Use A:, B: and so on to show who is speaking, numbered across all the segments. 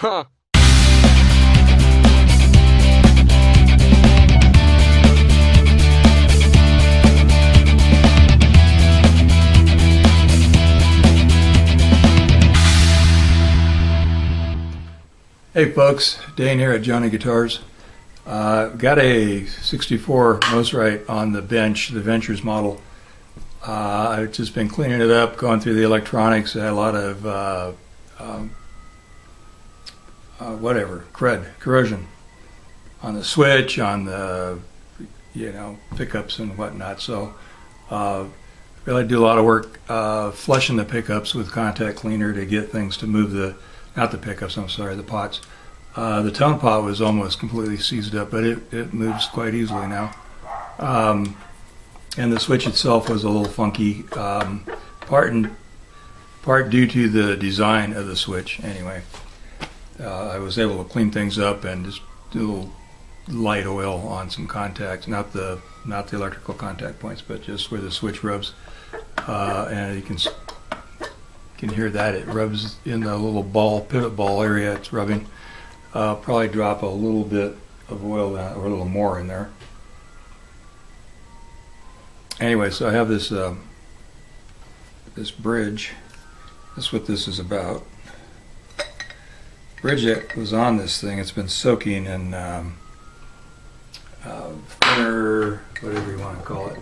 A: Huh.
B: Hey folks, Dane here at Johnny Guitars. Got a 64 Mosrite on the bench, the Ventures model. I've just been cleaning it up, going through the electronics. I had a lot of corrosion on the switch, on the pickups and whatnot. So really do a lot of work flushing the pickups with contact cleaner to get things to move the pots. The tone pot was almost completely seized up, but it moves quite easily now. And the switch itself was a little funky, part due to the design of the switch. Anyway, I was able to clean things up and just do a little light oil on some contacts, not the electrical contact points, but just where the switch rubs, and you can hear that it rubs in the little pivot ball area. It's rubbing. Probably drop a little bit of oil down, or a little more in there. Anyway, so I have this this bridge. That's what this is about. Bridge that was on this thing. It's been soaking in thinner, whatever you want to call it.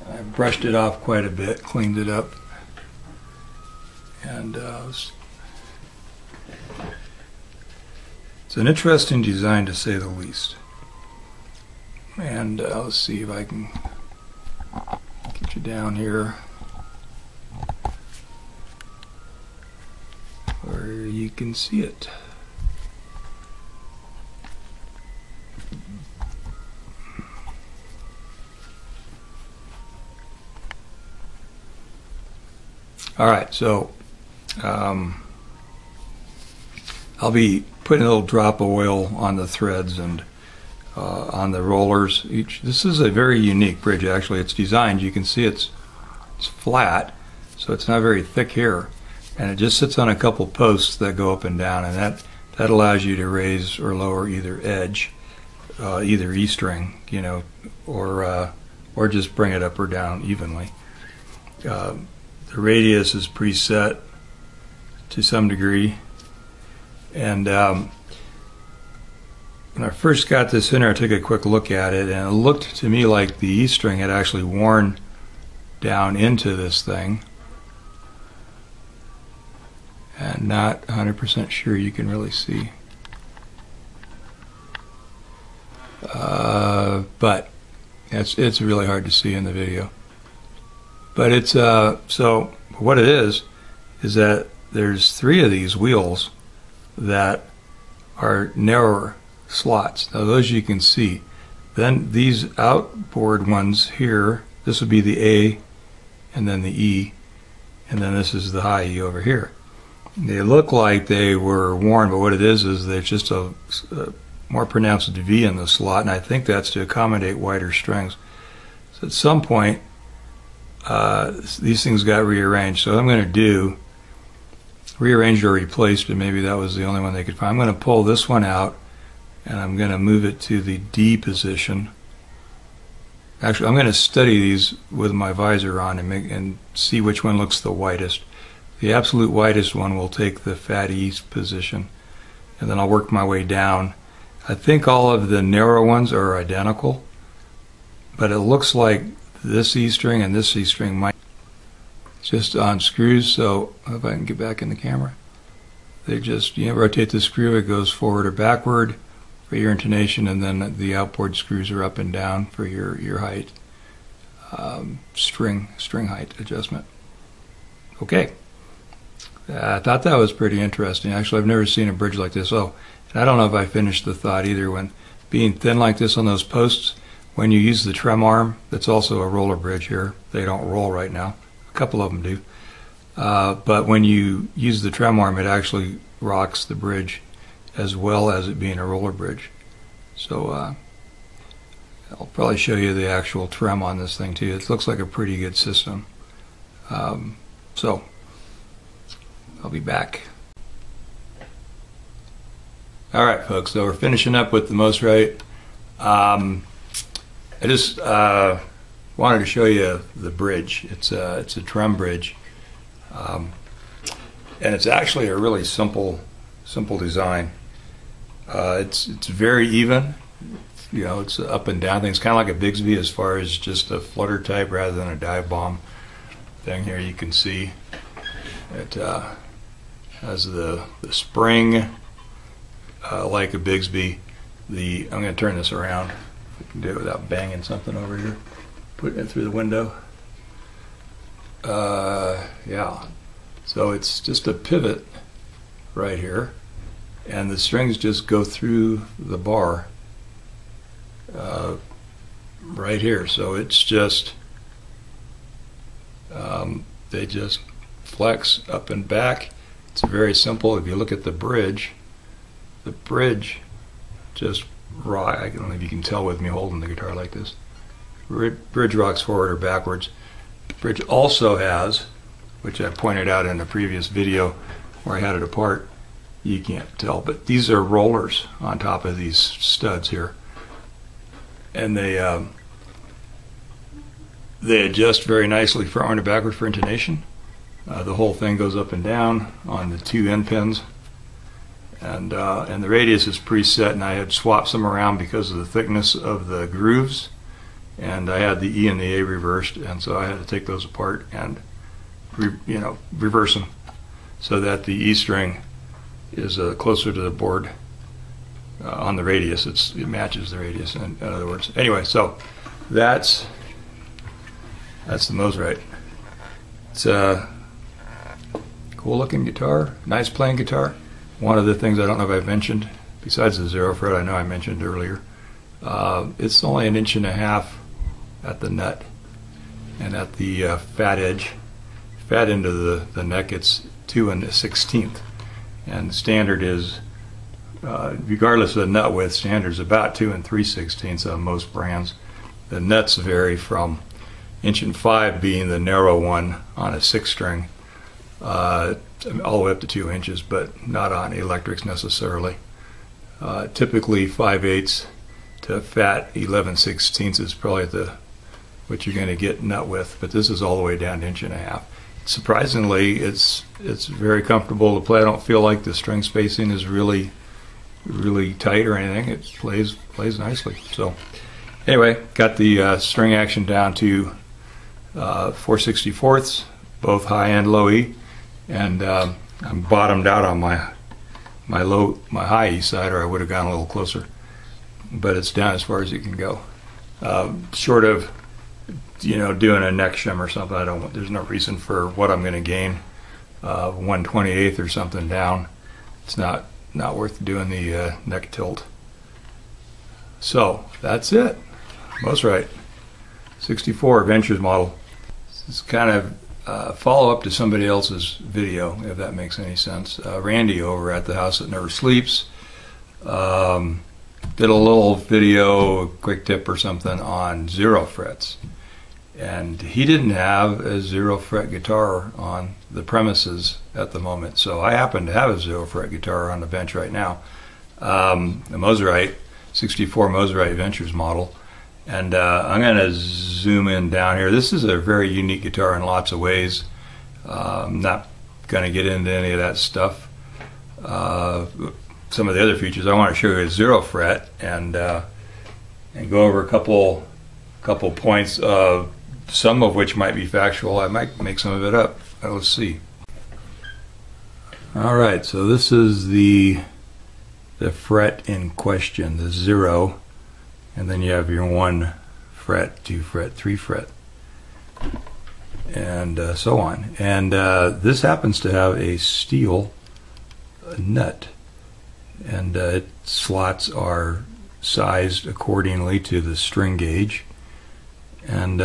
B: I brushed it off quite a bit, cleaned it up, and it's an interesting design to say the least. And let's see if I can get you down here where you can see it. All right, so I'll be putting a little drop of oil on the threads and on the rollers. This is a very unique bridge. Actually, it's designed. You can see it's flat, so it's not very thick here, and it just sits on a couple posts that go up and down, and that allows you to raise or lower either edge, either E string, or just bring it up or down evenly. The radius is preset to some degree, and when I first got this in there, I took a quick look at it, and it looked to me like the E string had actually worn down into this thing, and not 100% sure you can really see. But it's really hard to see in the video. But it's so what it is that there's 3 of these wheels that are narrower slots. Now those you can see. Then these outboard ones here, this would be the A, and then the E, and then this is the high E over here. They look like they were worn, but what it is there's just a more pronounced V in the slot, and I think that's to accommodate wider strings. So at some point these things got rearranged. So what I'm going to do, rearranged or replaced, and maybe that was the only one they could find. I'm going to pull this one out, and I'm going to move it to the D position. Actually, I'm going to study these with my visor on and see which one looks the widest. The absolute widest one will take the fat E position, and then I'll work my way down. I think all of the narrow ones are identical, but it looks like this E string and this E string might just on screws. So if I can get back in the camera, they just rotate the screw, it goes forward or backward for your intonation, and then the outboard screws are up and down for your height, string height adjustment. Okay, I thought that was pretty interesting. Actually, I've never seen a bridge like this. Oh, and I don't know if I finished the thought either. When being thin like this on those posts, when you use the trem arm, that's also a roller bridge here. They don't roll right now. A couple of them do. But when you use the trem arm, it actually rocks the bridge as well as it being a roller bridge. So I'll probably show you the actual trem on this thing too. It looks like a pretty good system. So I'll be back. All right, folks, so we're finishing up with the Mosrite. I just wanted to show you the bridge. It's a trim bridge, and it's actually a really simple design. It's very even. You know, it's up and down thing. It's kind of like a Bigsby as far as just a flutter type rather than a dive bomb thing. Here you can see it has the spring like a Bigsby. I'm going to turn this around. If I can do it without banging something over here. Putting it through the window. Yeah. So it's just a pivot right here, and the strings just go through the bar right here. So it's just they just flex up and back. It's very simple. If you look at the bridge just I don't know if you can tell with me holding the guitar like this. Bridge rocks forward or backwards. The bridge also has, which I pointed out in a previous video where I had it apart, you can't tell, but these are rollers on top of these studs here, and they adjust very nicely forward and backward for intonation. The whole thing goes up and down on the two end pins, and the radius is preset, and I had swapped some around because of the thickness of the grooves, and I had the E and the A reversed, and so I had to take those apart and reverse them so that the E string is closer to the board on the radius. It matches the radius, in other words. Anyway, so that's the Mosrite. It's a cool looking guitar, nice playing guitar. One of the things I don't know if I've mentioned, besides the zero fret, I know I mentioned earlier, it's only 1.5 inches at the nut, and at the fat edge, fat end of the neck, it's 2 1/16, and standard is, regardless of the nut width, standard is about 2 3/16 on most brands. The nuts vary from 1.5 inch being the narrow one on a 6-string, all the way up to 2 inches, but not on electrics necessarily. Typically 5/8 to fat 11/16 is probably what you're going to get nut width, but this is all the way down to 1.5 inches. Surprisingly, it's very comfortable to play. I don't feel like the string spacing is really tight or anything. It plays nicely. So anyway, got the string action down to 4/64, both high and low E, and I'm bottomed out on my high E side, or I would have gone a little closer, but it's down as far as you can go. Short of doing a neck shim or something, there's no reason for what I'm going to gain 1/28 or something down. It's not worth doing the neck tilt. So that's it. Mosrite 64 Ventures model. This is kind of follow up to somebody else's video, if that makes any sense. Randy over at The House That Never Sleeps did a little video, a quick tip or something on zero frets. And he didn't have a zero fret guitar on the premises at the moment, so I happen to have a zero fret guitar on the bench right now, a Mosrite 64 Mosrite Ventures model, and I'm going to zoom in down here. This is a very unique guitar in lots of ways. I'm not going to get into any of that stuff. Some of the other features I want to show you is zero fret, and go over a couple points of some of which might be factual. I might make some of it up. Let's see. All right, so this is the fret in question, the 0, and then you have your 1 fret, 2 fret, 3 fret, and so on. And this happens to have a steel nut, and its slots are sized accordingly to the string gauge. And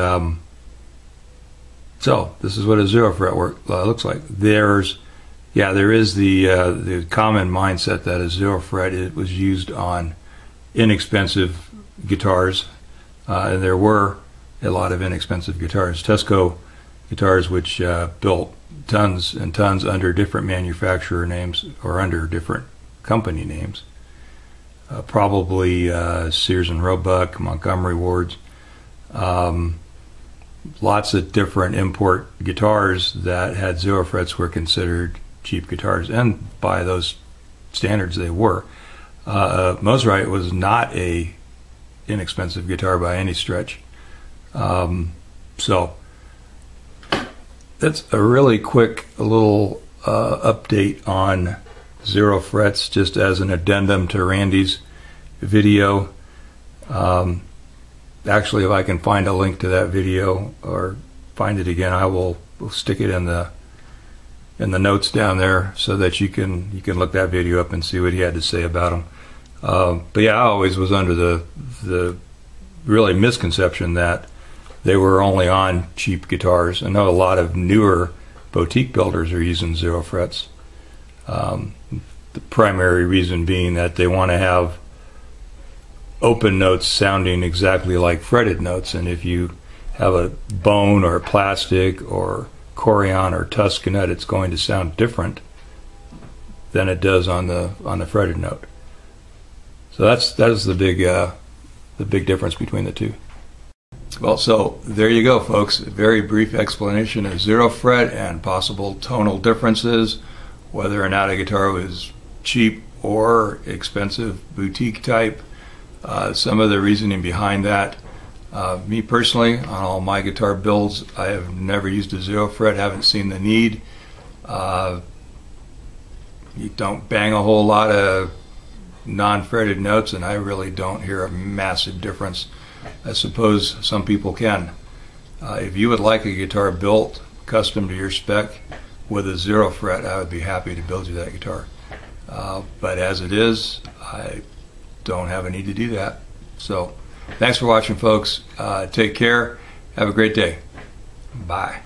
B: so this is what a zero fret looks like. There is the common mindset that a zero fret, it was used on inexpensive guitars, and there were a lot of inexpensive guitars. Tesco guitars, which built tons and tons under different manufacturer names or under different company names. Probably Sears and Roebuck, Montgomery Ward's. Lots of different import guitars that had zero frets were considered cheap guitars, and by those standards they were. Mosrite was not a inexpensive guitar by any stretch. So that's a really quick little update on zero frets, just as an addendum to Randy's video. Actually, if I can find a link to that video or find it again, I will stick it in the notes down there so that you can look that video up and see what he had to say about them. But yeah, I always was under the really misconception that they were only on cheap guitars. I know a lot of newer boutique builders are using zero frets. The primary reason being that they want to have open notes sounding exactly like fretted notes, and if you have a bone or plastic or Corian or Tuscanette, it's going to sound different than it does on the fretted note. So that is the big difference between the two. Well, so there you go, folks. A very brief explanation of zero fret and possible tonal differences, whether or not a guitar was cheap or expensive, boutique type. Some of the reasoning behind that. Me personally, on all my guitar builds, I have never used a zero fret, haven't seen the need. You don't bang a whole lot of non-fretted notes, and I really don't hear a massive difference. I suppose some people can. If you would like a guitar built custom to your spec with a zero fret, I would be happy to build you that guitar. But as it is, I don't have a need to do that. So thanks for watching, folks. Take care. Have a great day. Bye.